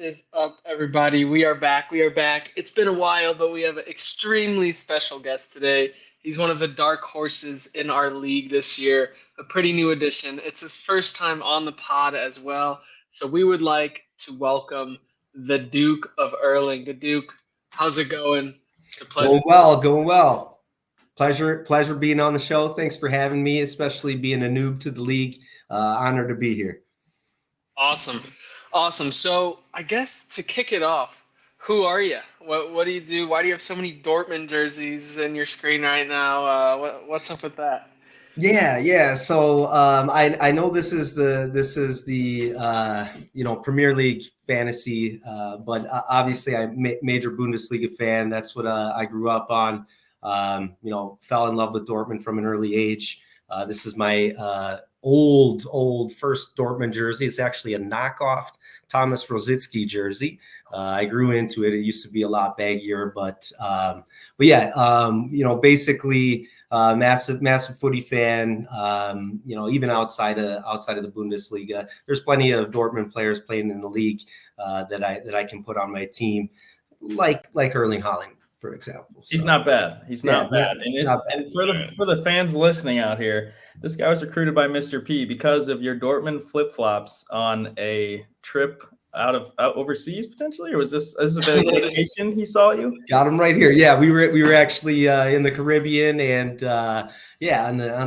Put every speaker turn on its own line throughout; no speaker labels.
is up, everybody? We are back. We are back. It's been a while, but we have an extremely special guest today. He's one of the dark horses in our league this year, a pretty new addition. It's his first time on the pod as well. So we would like to welcome the Duke of Erling. The Duke, how's it going? It's a pleasure.
Going well, going well. Pleasure being on the show. Thanks for having me, especially being a noob to the league. Honored to be here.
Awesome. Awesome. So I guess to kick it off, who are you? What do you do? Why do you have so many Dortmund jerseys in your screen right now? What's up with that?
Yeah. So I know this is the Premier League fantasy, but obviously I'm major Bundesliga fan. That's what I grew up on. Fell in love with Dortmund from an early age. This is my old first Dortmund jersey. It's actually a knockoff Thomas Rositzky jersey. I grew into it. It used to be a lot baggier, but basically massive footy fan. Even outside of the Bundesliga, there's plenty of Dortmund players playing in the league that I can put on my team, like Erling Haaland, for example.
He's not bad. He's not bad. And for the fans listening out here, this guy was recruited by Mr. P because of your Dortmund flip-flops on a trip out overseas potentially, or was this a vacation he saw you?
Got him right here. Yeah, we were actually in the Caribbean and on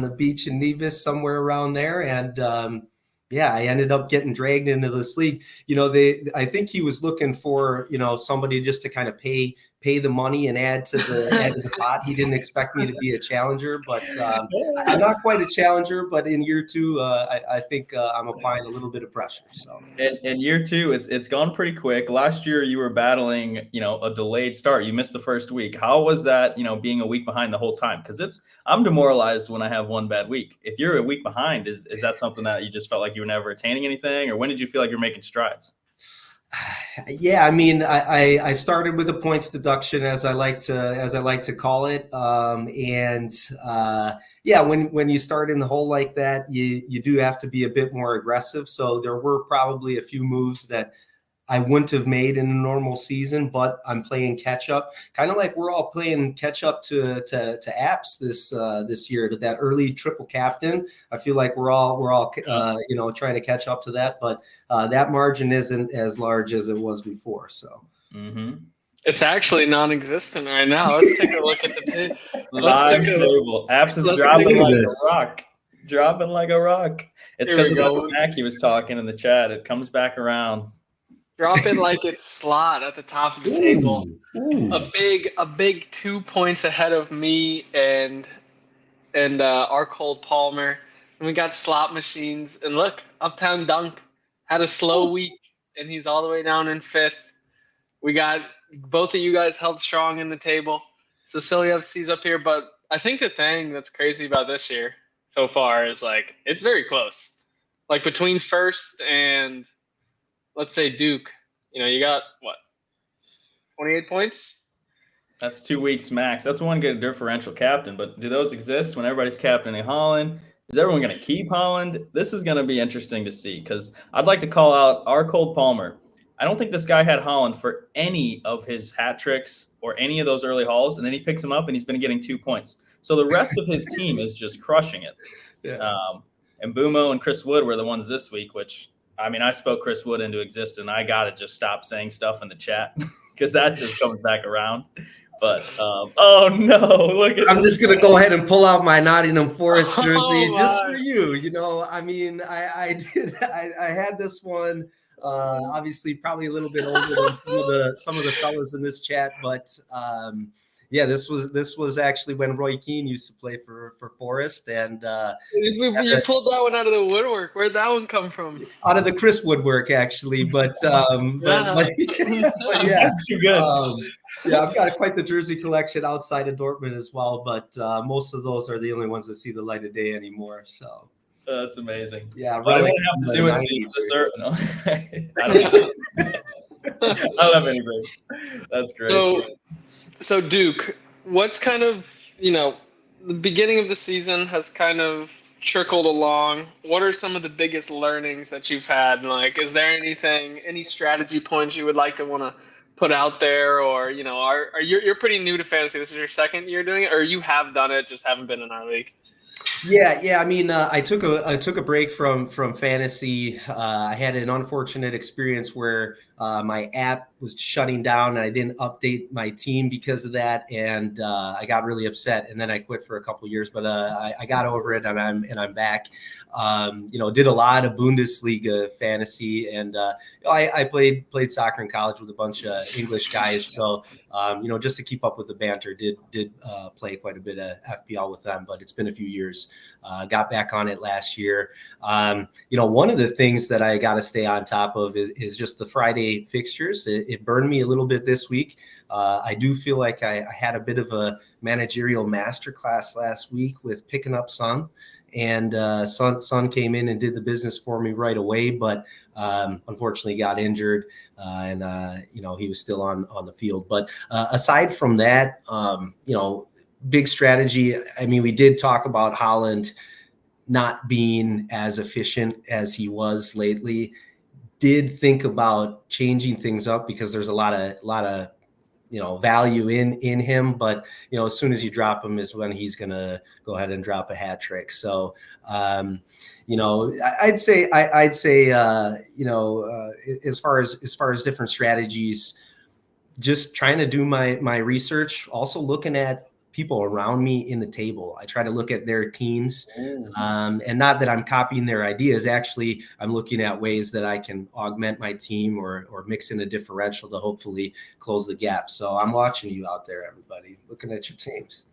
the beach in Nevis, somewhere around there, and I ended up getting dragged into this league. I think he was looking for somebody just to kind of pay the money and add to the pot. He didn't expect me to be a challenger, but I'm not quite a challenger. But in year two, I think I'm applying a little bit of pressure. So
in year two, it's gone pretty quick. Last year, you were battling a delayed start. You missed the first week. How was that? Being a week behind the whole time? Because I'm demoralized when I have one bad week. If you're a week behind, is that something that you just felt like you were never attaining anything, or when did you feel like you're making strides?
Yeah, I mean, I started with a points deduction, as I like to call it, when you start in the hole like that, you do have to be a bit more aggressive. So there were probably a few moves that I wouldn't have made in a normal season, but I'm playing catch up, kind of like we're all playing catch up to apps this year, to that early triple captain. I feel like we're all trying to catch up to that, but that margin isn't as large as it was before. So
it's actually non-existent right now. Let's take a look at the table.
Live table. Apps is dropping like a rock. Dropping like a rock. It's because of that smack he was talking in the chat. It comes back around.
Drop it like it's slot at the top of the table. A big 2 points ahead of me and our Cole Palmer. And we got slot machines. And look, Uptown Dunk had a slow week, and he's all the way down in 5th. We got both of you guys held strong in the table. So Silly FC's up here, but I think the thing that's crazy about this year so far is it's very close. Like between first and let's say Duke, you got what, 28 points?
That's 2 weeks max. That's one good differential captain. But do those exist when everybody's captaining Holland? Is everyone going to keep Holland? This is going to be interesting to see, because I'd like to call out our Cole Palmer. I don't think this guy had Holland for any of his hat tricks or any of those early hauls, and then he picks him up and he's been getting 2 points. So the rest of his team is just crushing it. Yeah. And Bumo and Chris Wood were the ones this week, which – I spoke Chris Wood into existence. I got to just stop saying stuff in the chat because that just comes back around. But, oh, no, look at
I'm just going to go ahead and pull out my Nottingham Forest jersey just for you. I had this one, obviously probably a little bit older than some of the fellas in this chat, but this was actually when Roy Keane used to play for Forest, and
you pulled that one out of the woodwork. Where'd that one come from?
Out of the Chris woodwork, actually, but yeah,
that's too good.
I've got quite the jersey collection outside of Dortmund as well, but most of those are the only ones that see the light of day anymore. So
that's amazing.
Yeah,
I don't have to do it to I love anything. That's great.
So Duke, what's kind of, the beginning of the season has kind of trickled along, what are some of the biggest learnings that you've had? Like, is there any strategy points you would like to want to put out there, or are you're pretty new to fantasy? This is your second year doing it, or you have done it, just haven't been in our league?
Yeah. I mean, I took a break from fantasy. I had an unfortunate experience where my app was shutting down, and I didn't update my team because of that, and I got really upset. And then I quit for a couple of years, but I got over it, and I'm back. Did a lot of Bundesliga fantasy, and I played soccer in college with a bunch of English guys, so. Just to keep up with the banter, did play quite a bit of FPL with them, but it's been a few years. Got back on it last year. One of the things that I got to stay on top of is just the Friday fixtures. It burned me a little bit this week. I do feel like I had a bit of a managerial masterclass last week with picking up Son. And Son came in and did the business for me right away, but unfortunately got injured, and he was still on the field. But aside from that, big strategy. I mean, we did talk about Haaland not being as efficient as he was lately. Did think about changing things up because there's a lot of value in him, but as soon as you drop him is when he's gonna go ahead and drop a hat trick. So I'd say as far as different strategies, just trying to do my research, also looking at people around me in the table. I try to look at their teams, and not that I'm copying their ideas. Actually, I'm looking at ways that I can augment my team or mix in a differential to hopefully close the gap. So I'm watching you out there, everybody, looking at your teams.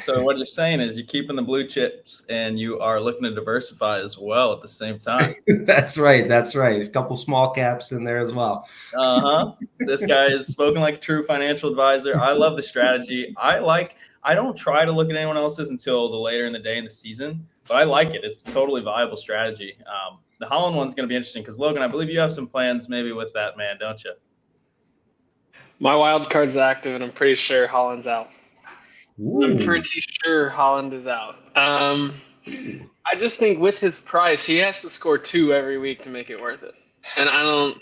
So what you're saying is you're keeping the blue chips and you are looking to diversify as well at the same time.
That's right. A couple small caps in there as well.
This guy is spoken like a true financial advisor. I love the strategy. I don't try to look at anyone else's until the later in the day in the season, but I like it. It's a totally viable strategy. The Holland one's going to be interesting because, Logan, I believe you have some plans maybe with that man, don't you?
My wild card's active, and I'm pretty sure Holland's out.
Ooh.
I'm pretty sure Holland is out. I just think with his price, he has to score 2 every week to make it worth it. And I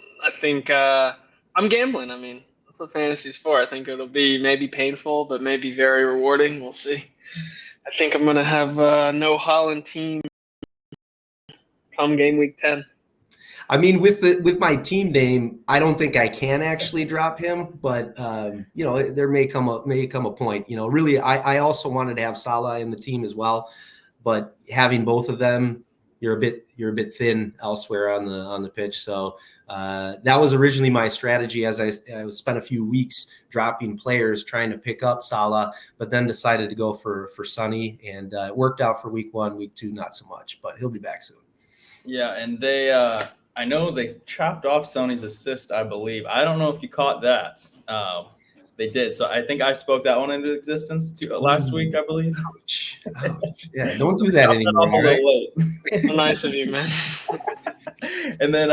think I'm gambling. I mean, that's what fantasy's for. I think it'll be maybe painful, but maybe very rewarding. We'll see. I think I'm going to have no Holland team come game week 10.
I mean, with my team name, I don't think I can actually drop him, but there may come a point. Really, I also wanted to have Salah in the team as well, but having both of them, you're a bit thin elsewhere on the pitch. So that was originally my strategy, as I spent a few weeks dropping players trying to pick up Salah, but then decided to go for Sonny, and it worked out for week 1, week 2 not so much, but he'll be back soon.
Yeah, and they I know they chopped off Sony's assist, I believe. I don't know if you caught that. They did. So I think I spoke that one into existence last week, I believe.
Ouch. Yeah, don't do that anymore.
That a little
late. Nice of you, man.
And then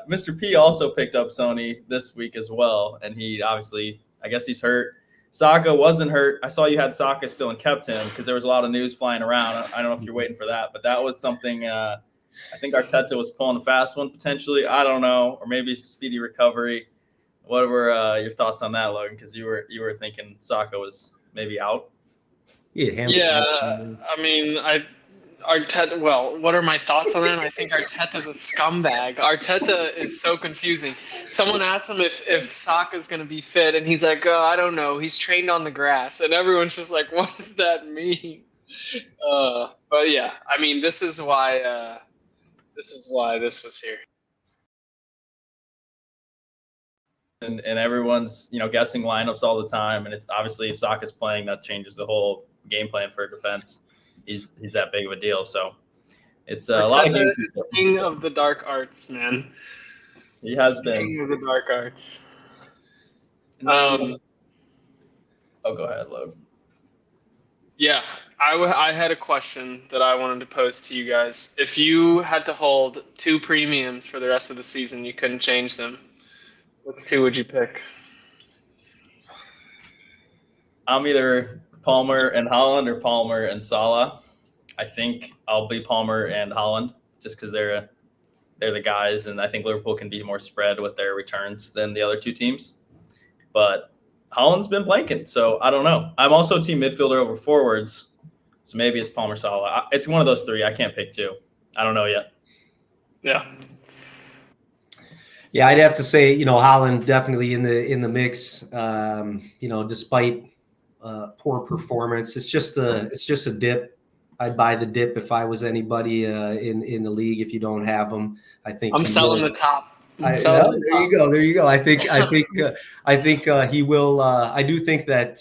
Mr. P also picked up Sony this week as well. And he obviously, I guess he's hurt. Saka wasn't hurt. I saw you had Saka still and kept him because there was a lot of news flying around. I don't know if you're waiting for that, but that was something I think Arteta was pulling a fast one potentially. I don't know, or maybe speedy recovery. What were your thoughts on that, Logan? Because you were thinking Saka was maybe out.
Yeah, I mean, Arteta. Well, what are my thoughts on that? I think Arteta's a scumbag. Arteta is so confusing. Someone asked him if Saka's going to be fit, and he's like, "Oh, I don't know. He's trained on the grass," and everyone's just like, "What does that mean?" But yeah, I mean, this is why this was here.
And everyone's guessing lineups all the time, and it's obviously if Saka's playing, that changes the whole game plan for defense. He's that big of a deal, so it's a lot of games.
King of the dark arts, man.
He has been
king of the dark arts.
Oh, go ahead, Logan.
Yeah, I had a question that I wanted to pose to you guys. If you had to hold 2 premiums for the rest of the season, you couldn't change them. Which 2 would you pick?
I'm either Palmer and Haaland or Palmer and Salah. I think I'll be Palmer and Holland just because they're the guys, and I think Liverpool can be more spread with their returns than the other two teams. But Holland's been blanking, so I don't know. I'm also team midfielder over forwards, so maybe it's Palmer Salah. It's one of those three. I can't pick two. I don't know yet.
Yeah.
Yeah, I'd have to say, Holland definitely in the mix. Despite poor performance, it's just a dip. I'd buy the dip if I was anybody in the league. If you don't have them, I think
I'm selling the top.
There you go. I think he will. I do think that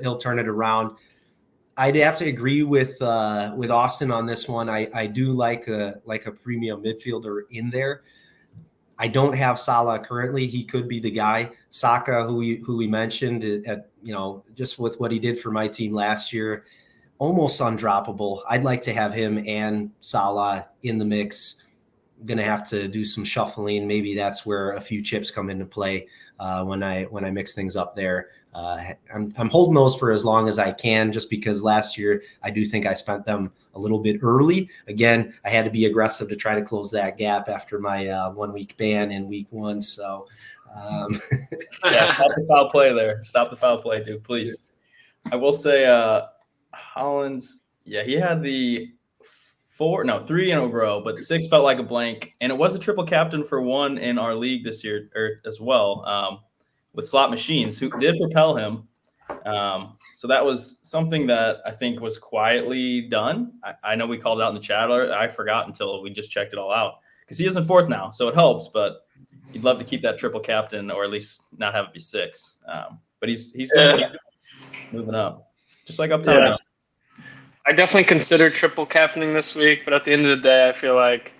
he'll turn it around. I'd have to agree with Austin on this one. I do like a premium midfielder in there. I don't have Salah currently. He could be the guy. Saka, who we mentioned, just with what he did for my team last year, almost undroppable. I'd like to have him and Salah in the mix. I'm gonna have to do some shuffling. Maybe that's where a few chips come into play when I mix things up there. I'm holding those for as long as I can, just because last year I do think I spent them a little bit early. Again, I had to be aggressive to try to close that gap after my 1 week ban in week 1. So,
yeah, stop the foul play there. Stop the foul play, dude, please. Yeah. I will say, Holland's. Yeah, he had the 3 in a row, but 6 felt like a blank, and it was a triple captain for 1 in our league this year as well. With slot machines, who did propel him. So that was something that I think was quietly done. I know we called it out in the chat. I forgot until we just checked it all out, because he is in 4th now, so it helps. But you'd love to keep that triple captain, or at least not have it be 6. But he's moving up, just like Uptown.
Yeah. I definitely considered triple captaining this week, but at the end of the day, I feel like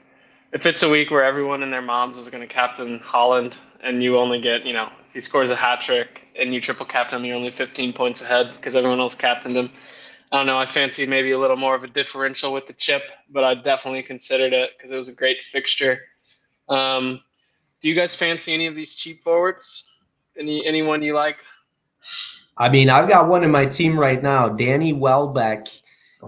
if it's a week where everyone and their moms is going to captain Holland, and you only get, if he scores a hat trick and you triple captain him, you're only 15 points ahead because everyone else captained him. I don't know. I fancy maybe a little more of a differential with the chip, but I definitely considered it because it was a great fixture. Do you guys fancy any of these cheap forwards? Anyone you like?
I mean, I've got one in my team right now, Danny Welbeck.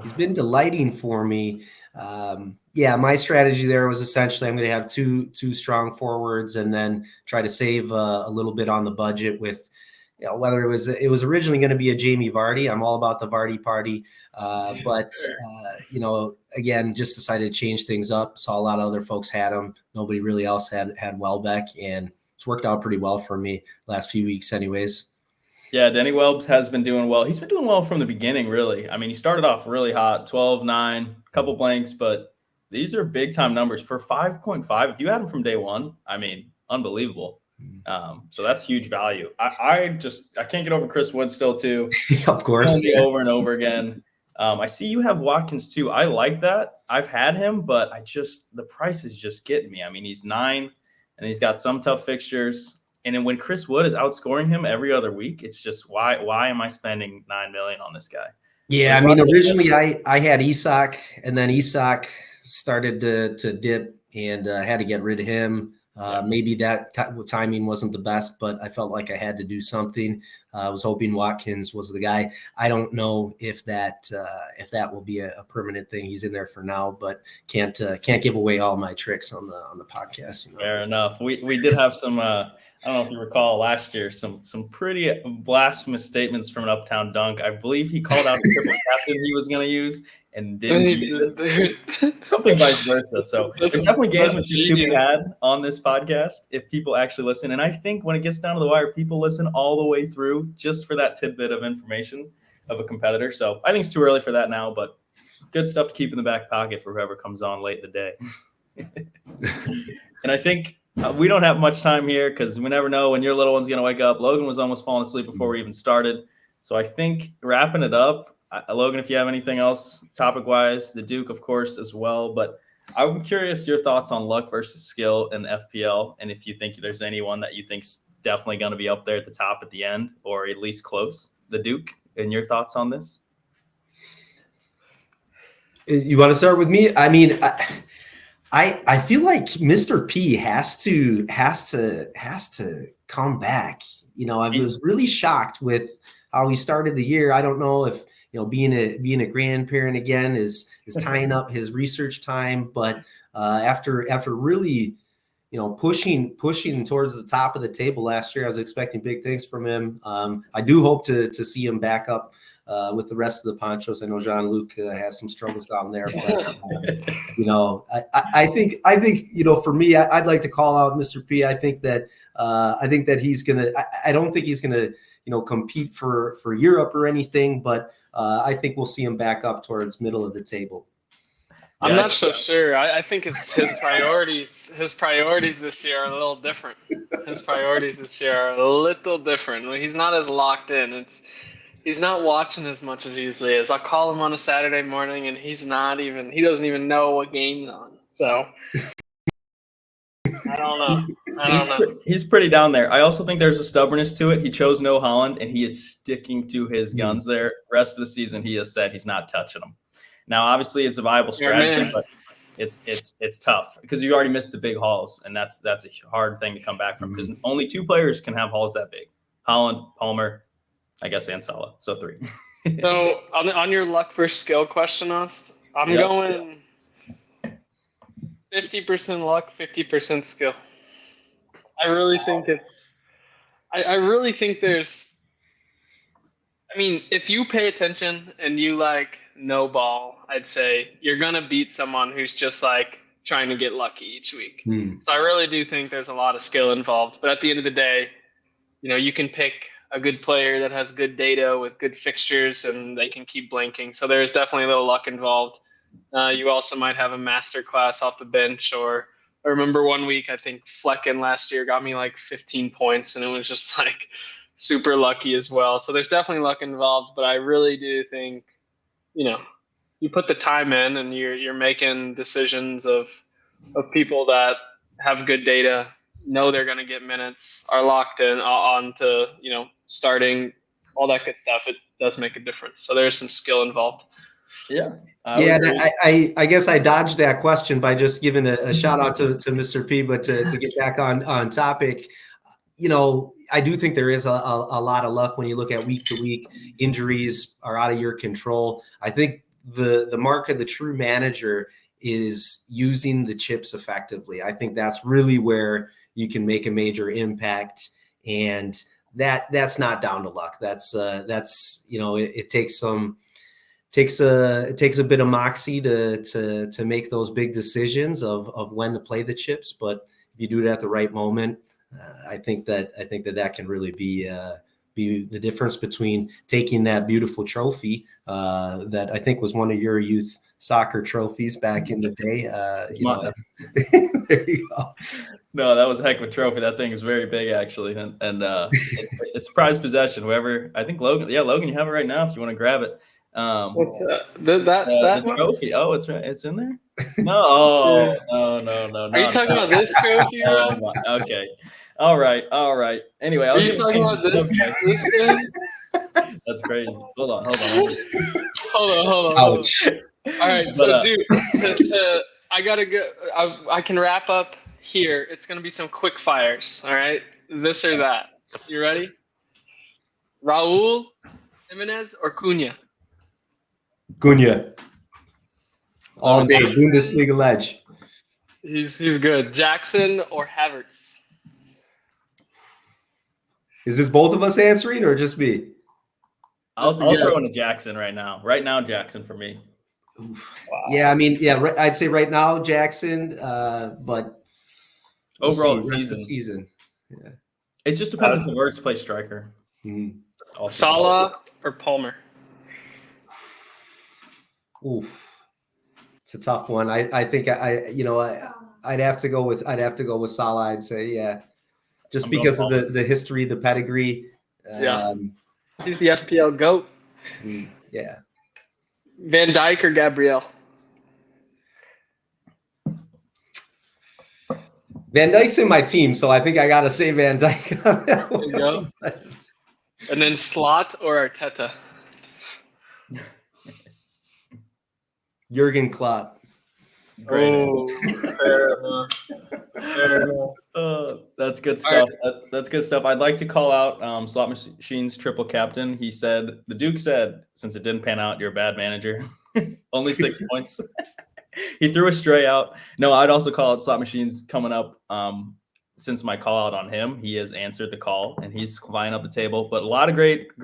He's been delighting for me. My strategy there was essentially I'm going to have two strong forwards and then try to save a little bit on the budget with, whether it was originally going to be a Jamie Vardy. I'm all about the Vardy party, but again, just decided to change things up. Saw a lot of other folks had him. Nobody really else had Welbeck, and it's worked out pretty well for me last few weeks, anyways.
Yeah, Danny Welbs has been doing well. He's been doing well from the beginning, really. I mean, he started off really hot, 12, 9, a couple blanks, but these are big-time numbers. For 5.5, if you had him from day 1, I mean, unbelievable. So that's huge value. I can't get over Chris Wood still, too.
Of course.
Over and over again. I see you have Watkins, too. I like that. I've had him, but the price is just getting me. I mean, he's 9, and he's got some tough fixtures. And then when Chris Wood is outscoring him every other week, it's just why am I spending $9 million on this guy?
Yeah, so I mean, originally I had Isak, and then Isak started to dip, and I had to get rid of him. Maybe that timing wasn't the best, but I felt like I had to do something. I was hoping Watkins was the guy. I don't know if that will be a permanent thing. He's in there for now, but can't give away all my tricks on the podcast.
Fair enough. We did have some. I don't know if you recall last year, some pretty blasphemous statements from an Uptown Dunk. I believe he called out the triple captain he was going to use and didn't use it. Something vice versa. So there's definitely gamesmanship to be had on this podcast if people actually listen. And I think when it gets down to the wire, people listen all the way through just for that tidbit of information of a competitor. So I think it's too early for that now, but good stuff to keep in the back pocket for whoever comes on late in the day. And I think we don't have much time here because we never know when your little one's going to wake up. Logan was almost falling asleep before we even started. So I think wrapping it up, Logan, if you have anything else topic-wise, the Duke, of course, as well. But I'm curious your thoughts on luck versus skill in the FPL, and if you think there's anyone that you think's definitely going to be up there at the top at the end, or at least close. The Duke, and your thoughts on this?
You want to start with me? I mean, I feel like Mr. P has to come back. I was really shocked with how he started the year. I don't know if being a grandparent again is tying up his research time, but after really pushing towards the top of the table last year, I was expecting big things from him. I do hope to see him back up with the rest of the Ponchos. I know Jean-Luc has some struggles down there, but I think for me, I'd like to call out Mr. P. I think that he's gonna. I don't think he's gonna compete for Europe or anything, but I think we'll see him back up towards middle of the table.
I'm not so sure. I think his priorities this year are a little different. His priorities this year are a little different. He's not as locked in. He's not watching as much as he usually is. I'll call him on a Saturday morning, and he doesn't even know what game's on. So I don't know.
He's pretty down there. I also think there's a stubbornness to it. He chose no Haaland, and he is sticking to his guns there. Rest of the season, he has said he's not touching them. Now, obviously, it's a viable strategy, but it's tough because you already missed the big hauls, and that's a hard thing to come back from because only 2 players can have hauls that big: Haaland, Palmer, I guess, and Salah. So 3.
So on your luck versus skill question, I'm going 50% luck, 50% skill. I really think I really think there's. I mean, if you pay attention and you no ball, I'd say you're gonna beat someone who's just trying to get lucky each week. So I really do think there's a lot of skill involved. But at the end of the day, you can pick a good player that has good data with good fixtures and they can keep blinking. So there's definitely a little luck involved. You also might have a master class off the bench, or I remember one week, I think Flecken last year got me 15 points, and it was just super lucky as well. So there's definitely luck involved, but I really do think, you put the time in and you're making decisions of people that have good data, know they're going to get minutes, are locked in on to, starting, all that good stuff. It does make a difference. So there's some skill involved.
Yeah.
I guess I dodged that question by just giving a shout out to Mr. P, but to get back on topic, I do think there is a lot of luck when you look at week to week. Injuries are out of your control. I think the mark of the true manager is using the chips effectively. I think that's really where you can make a major impact, and that's not down to luck. It takes a bit of moxie to make those big decisions of when to play the chips, but if you do it at the right moment, I think that can really be the difference between taking that beautiful trophy that I think was one of your youth soccer trophies back in the day. There you go.
No, that was a heck of a trophy. That thing is very big, actually, and it's prized possession. Whoever, I think Logan. Yeah, Logan, you have it right now if you want to grab it.
What's
the trophy? Oh, it's right. It's in there. No, no.
Are you talking about this trophy?
Okay. All right. Anyway,
Are you talking about this thing?
That's crazy. Hold on.
Hold on.
Ouch.
All right, so dude, I gotta go. I can wrap up here. It's gonna be some quick fires. All right, this or that. You ready? Raul, Jimenez, or Cunha?
Cunha. All day, Bundesliga ledge.
He's good. Jackson or Havertz?
Is this both of us answering or just me?
I'll throw in a Jackson right now. Right now, Jackson for me.
Wow. Yeah, I mean, I'd say right now Jackson, but
overall
season. Yeah.
It just depends if the Words play striker.
Mm-hmm.
Salah or Palmer?
Oof, it's a tough one. I think I'd have to go with Salah. I'd say, yeah, just because of the history, the pedigree.
He's the FPL GOAT.
Yeah.
Van Dijk or Gabriel?
Van Dijk's in my team, so I think I gotta say Van Dijk.
There you go. And then Slot or Arteta?
Jurgen Klopp.
Great
Oh, fair enough. Fair enough.
That's good
All right.
stuff. That's good stuff. I'd like to call out Slot Machine's triple captain. He said, the Duke said, since it didn't pan out, you're a bad manager. Only 6 points. He threw a stray out. No, I'd also call out Slot Machines coming up. Since my call out on him, he has answered the call and he's flying up the table. But a lot of great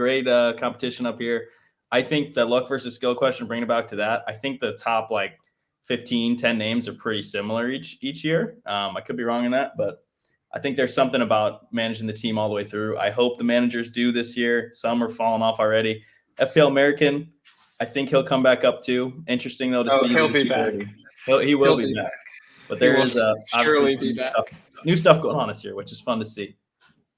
competition up here. I think the luck versus skill question, bringing it back to that, I think the top like 15, 10 names are pretty similar each year. I could be wrong in that, but I think there's something about managing the team all the way through. I hope the managers do this year. Some are falling off already. FPL American, I think he'll come back up too. Interesting though to
Oh,
see.
he'll be back.
He will
He'll
be back. But
He
there
will
is obviously
surely
some
be back.
new stuff going on this year, which is fun to see.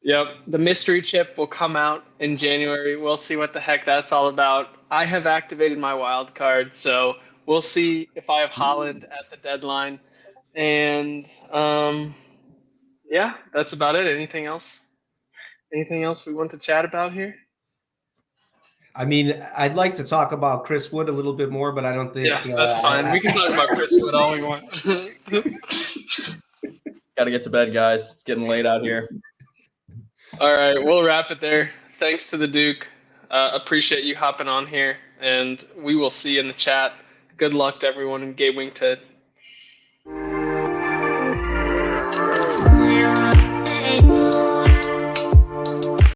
Yep. The mystery chip will come out in January. We'll see what the heck that's all about. I have activated my wild card, so we'll see if I have Holland at the deadline. And yeah, that's about it. Anything else? Anything else we want to chat about here?
I mean, I'd like to talk about Chris Wood a little bit more, but I don't think.
Yeah, that's fine. We can talk about Chris Wood all we want.
Got to get to bed, guys. It's getting late out here.
All right, we'll wrap it there. Thanks to the Duke. Appreciate you hopping on here, and we will see you in the chat. Good luck to everyone in Gatewing to